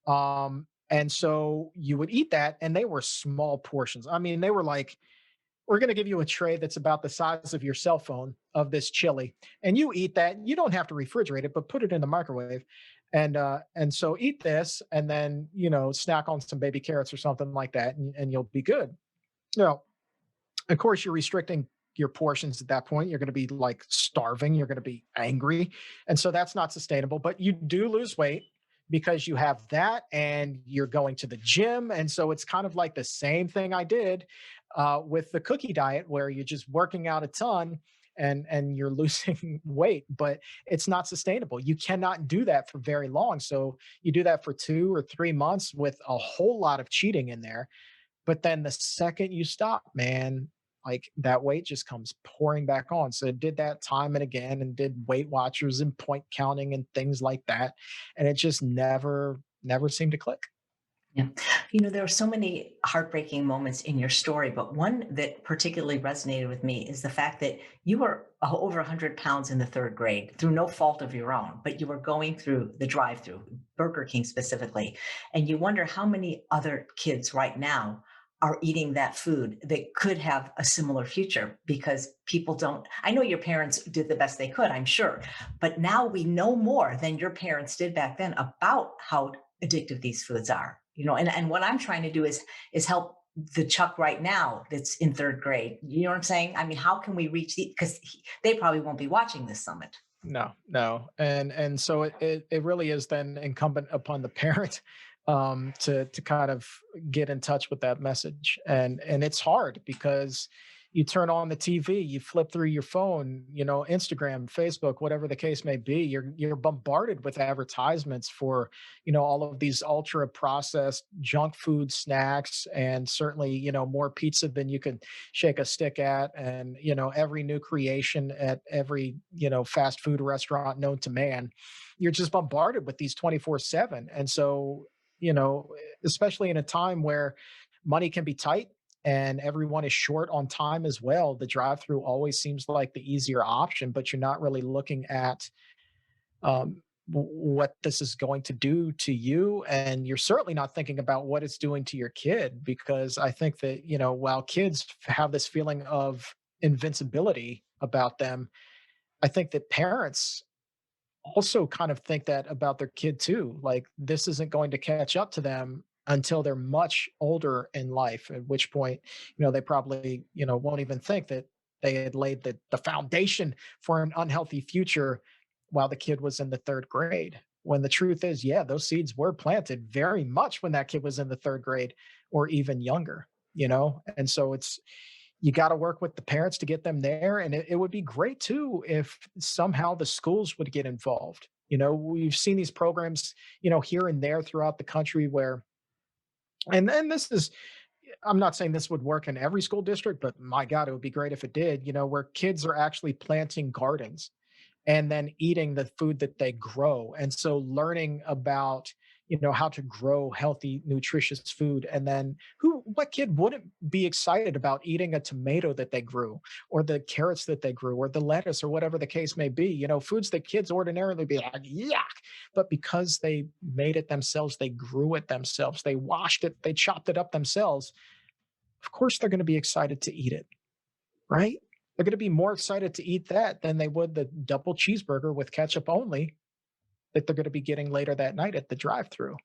And so you would eat that, and they were small portions. I mean, they were like, we're going to give you a tray that's about the size of your cell phone of this chili, and you eat that. You don't have to refrigerate it, but put it in the microwave, and so eat this, and then snack on some baby carrots or something like that, and you'll be good. Now, of course, you're restricting your portions at that point. You're going to be like starving. You're going to be angry. And so that's not sustainable. But you do lose weight because you have that and you're going to the gym. And so it's kind of like the same thing I did with the cookie diet, where you're just working out a ton and you're losing weight, but it's not sustainable. You cannot do that for very long. So you do that for 2 or 3 months with a whole lot of cheating in there, but then the second you stop, man, like, that weight just comes pouring back on. So it did that time and again and did Weight Watchers and point counting and things like that. And it just never seemed to click. Yeah. There are so many heartbreaking moments in your story, but one that particularly resonated with me is the fact that you were over 100 pounds in the third grade through no fault of your own, but you were going through the drive through, Burger King specifically. And you wonder how many other kids right now are eating that food that could have a similar future because people don't. I know your parents did the best they could, I'm sure, but now we know more than your parents did back then about how addictive these foods are. And what I'm trying to do is help the Chuck right now that's in third grade. You know what I'm saying? I mean, how can we reach because they probably won't be watching this summit. No, and so it really is then incumbent upon the parent to kind of get in touch with that message, and it's hard because you turn on the TV, you flip through your phone, Instagram, Facebook, whatever the case may be, you're bombarded with advertisements for all of these ultra processed junk food snacks, and certainly more pizza than you can shake a stick at, and every new creation at every fast food restaurant known to man. You're just bombarded with these 24/7, and so especially in a time where money can be tight and everyone is short on time as well, the drive through always seems like the easier option, but you're not really looking at what this is going to do to you. And you're certainly not thinking about what it's doing to your kid, because I think that, while kids have this feeling of invincibility about them, I think that parents also kind of think that about their kid too. Like, this isn't going to catch up to them until they're much older in life, at which point, they probably, won't even think that they had laid the foundation for an unhealthy future while the kid was in the third grade. When the truth is, yeah, those seeds were planted very much when that kid was in the third grade or even younger, And so you got to work with the parents to get them there. And it would be great too if somehow the schools would get involved. We've seen these programs, here and there throughout the country where, and this is, I'm not saying this would work in every school district, but my God, it would be great if it did, where kids are actually planting gardens and then eating the food that they grow. And so learning about, how to grow healthy, nutritious food. And then what kid wouldn't be excited about eating a tomato that they grew, or the carrots that they grew, or the lettuce, or whatever the case may be, foods that kids ordinarily be like, yuck. But because they made it themselves, they grew it themselves, they washed it, they chopped it up themselves. Of course, they're going to be excited to eat it, right? They're going to be more excited to eat that than they would the double cheeseburger with ketchup only that they're going to be getting later that night at the drive-through.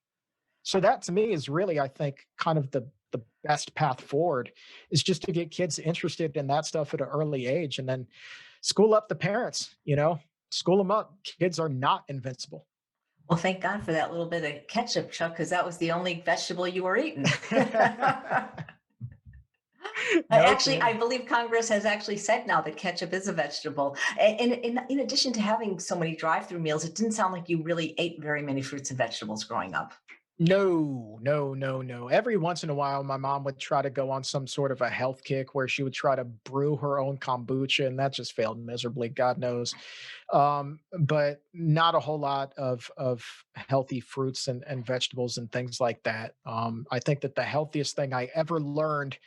So that to me is really, I think, kind of the best path forward, is just to get kids interested in that stuff at an early age, and then school up the parents, school them up. Kids are not invincible. Well, thank God for that little bit of ketchup, Chuck, because that was the only vegetable you were eating. No Actually, I kidding. believe Congress has actually said now that ketchup is a vegetable. And in addition to having so many drive-through meals, it didn't sound like you really ate very many fruits and vegetables growing up. No, no, no, no. Every once in a while, my mom would try to go on some sort of a health kick where she would try to brew her own kombucha, and that just failed miserably, God knows. But not a whole lot of healthy fruits and vegetables and things like that. I think that the healthiest thing I ever learned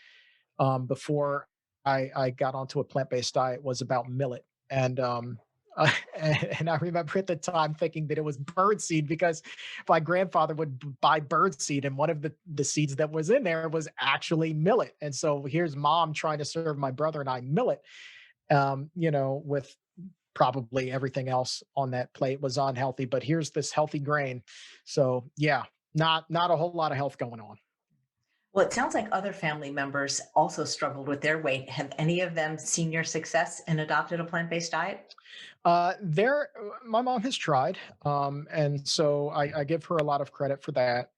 before I got onto a plant-based diet was about millet. And and I remember at the time thinking that it was birdseed, because my grandfather would buy birdseed, and one of the seeds that was in there was actually millet. And so here's mom trying to serve my brother and I millet, with probably everything else on that plate was unhealthy, but here's this healthy grain. So yeah, not a whole lot of health going on. Well, it sounds like other family members also struggled with their weight. Have any of them seen your success and adopted a plant-based diet? My mom has tried, and so I give her a lot of credit for that.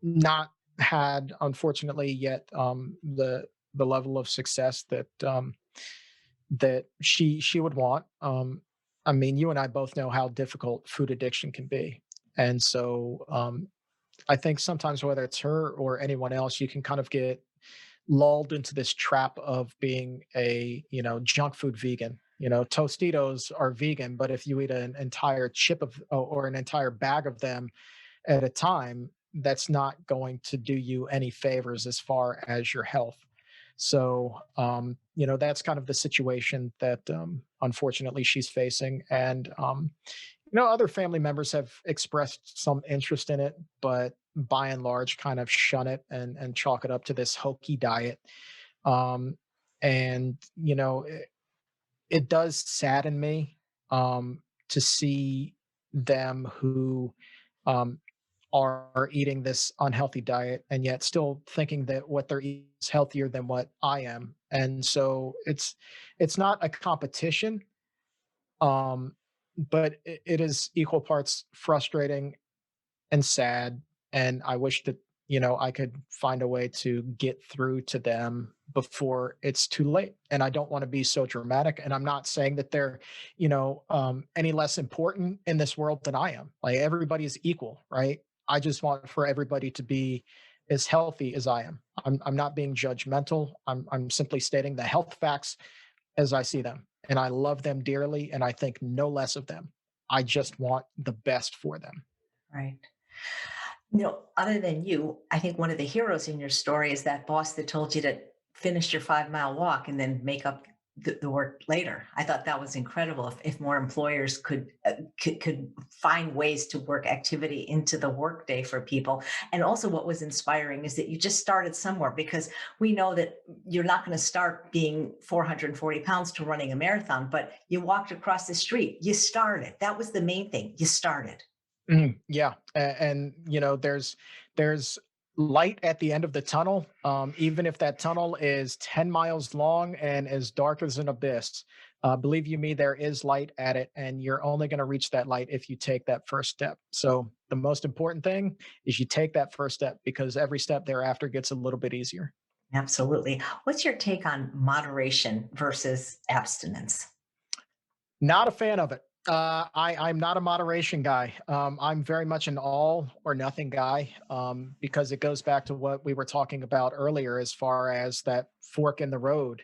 Not had, unfortunately, yet the level of success that she would want. I mean, you and I both know how difficult food addiction can be, and so I think sometimes, whether it's her or anyone else, you can kind of get lulled into this trap of being a junk food vegan. Tostitos are vegan, but if you eat an entire chip of or an entire bag of them at a time, that's not going to do you any favors as far as your health. So that's kind of the situation that unfortunately she's facing. And other family members have expressed some interest in it, but by and large kind of shun it and chalk it up to this hokey diet. Um, and it does sadden me to see them who um, are eating this unhealthy diet and yet still thinking that what they're eating is healthier than what I am. And so it's not a competition, Um, but it is equal parts frustrating and sad. And I wish that, I could find a way to get through to them before it's too late. And I don't want to be so dramatic. And I'm not saying that they're, any less important in this world than I am. Like everybody is equal, right? I just want for everybody to be as healthy as I am. I'm not being judgmental. I'm simply stating the health facts as I see them. And I love them dearly. And I think no less of them. I just want the best for them. Right. Other than you, I think one of the heroes in your story is that boss that told you to finish your 5 mile walk and then make up the work later. I thought that was incredible. If more employers could find ways to work activity into the workday for people. And also, what was inspiring is that you just started somewhere, because we know that you're not going to start being 440 pounds to running a marathon, but you walked across the street. You started. That was the main thing. You started. Yeah, and there's light at the end of the tunnel. Even if that tunnel is 10 miles long and as dark as an abyss, believe you me, there is light at it, and you're only going to reach that light if you take that first step. So the most important thing is you take that first step, because every step thereafter gets a little bit easier. Absolutely. What's your take on moderation versus abstinence? Not a fan of it. I'm not a moderation guy. I'm very much an all or nothing guy, because it goes back to what we were talking about earlier as far as that fork in the road.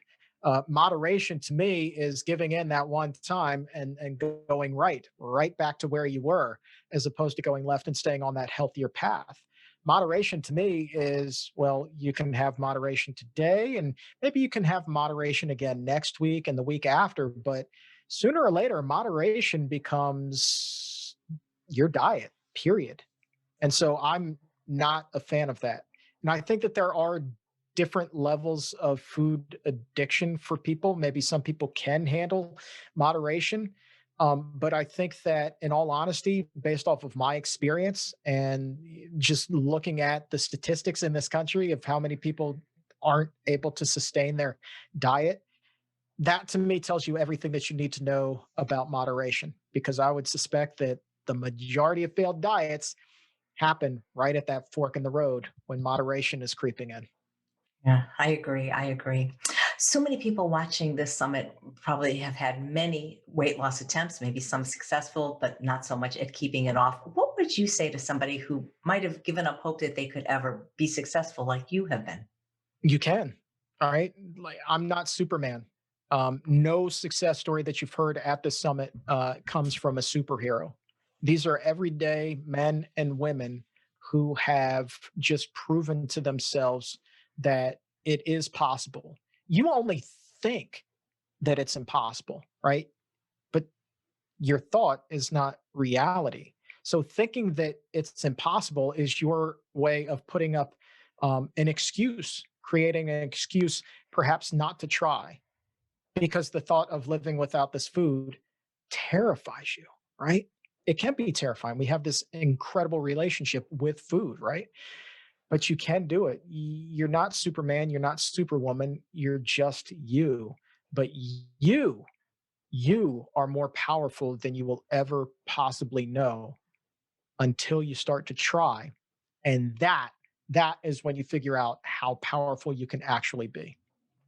Moderation to me is giving in that one time and going right back to where you were, as opposed to going left and staying on that healthier path. Moderation to me is, well, you can have moderation today, and maybe you can have moderation again next week and the week after, but sooner or later, moderation becomes your diet, period. And so I'm not a fan of that. And I think that there are different levels of food addiction for people. Maybe some people can handle moderation. But I think that, in all honesty, based off of my experience and just looking at the statistics in this country of how many people aren't able to sustain their diet, that to me tells you everything that you need to know about moderation, because I would suspect that the majority of failed diets happen right at that fork in the road when moderation is creeping in. Yeah, I agree. I agree. So many people watching this summit probably have had many weight loss attempts, maybe some successful, but not so much at keeping it off. What would you say to somebody who might have given up hope that they could ever be successful like you have been? You can. All right. Like, I'm not Superman. No success story that you've heard at the summit comes from a superhero. These are everyday men and women who have just proven to themselves that it is possible. You only think that it's impossible, right? But your thought is not reality. So thinking that it's impossible is your way of putting up an excuse, creating an excuse perhaps not to try, because the thought of living without this food terrifies you, right? It can be terrifying. We have this incredible relationship with food, right? But you can do it. You're not Superman, you're not Superwoman, you're just you. But you are more powerful than you will ever possibly know until you start to try. And that is when you figure out how powerful you can actually be.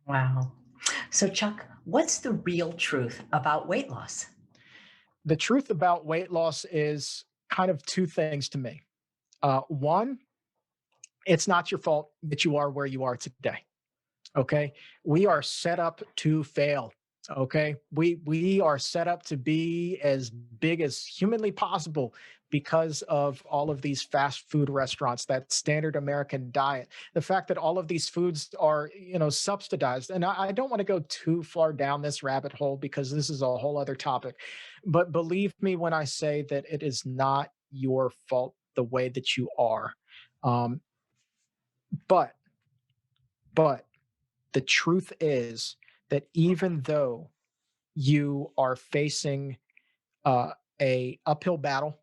Wow. So, Chuck, what's the real truth about weight loss? The truth about weight loss is kind of two things to me. One, it's not your fault that you are where you are today. Okay, we are set up to fail. Okay, we are set up to be as big as humanly possible because of all of these fast food restaurants, that standard American diet, the fact that all of these foods are, subsidized. And I don't want to go too far down this rabbit hole, because this is a whole other topic, but believe me when I say that it is not your fault the way that you are. Um, but but the truth is that even though you are facing a uphill battle,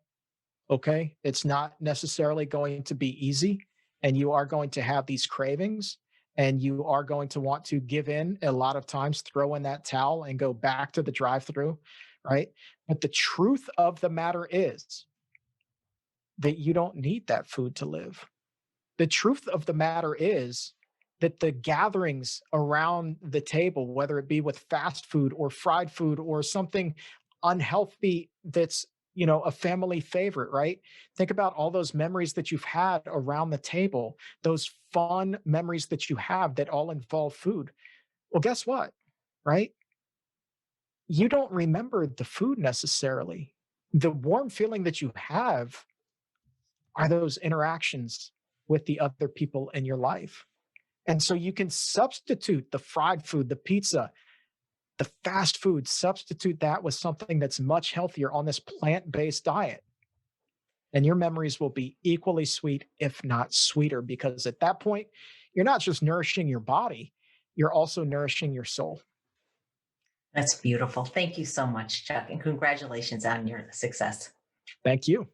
okay, it's not necessarily going to be easy, and you are going to have these cravings, and you are going to want to give in a lot of times, throw in that towel and go back to the drive through. right? But the truth of the matter is that you don't need that food to live. The truth of the matter is that the gatherings around the table, whether it be with fast food or fried food or something unhealthy that's, a family favorite, right? Think about all those memories that you've had around the table, those fun memories that you have that all involve food. Well, guess what? Right? You don't remember the food necessarily. The warm feeling that you have are those interactions with the other people in your life. And so you can substitute the fried food, the pizza, the fast food, substitute that with something that's much healthier on this plant based diet. And your memories will be equally sweet, if not sweeter, because at that point, you're not just nourishing your body, you're also nourishing your soul. That's beautiful. Thank you so much, Chuck, and congratulations on your success. Thank you.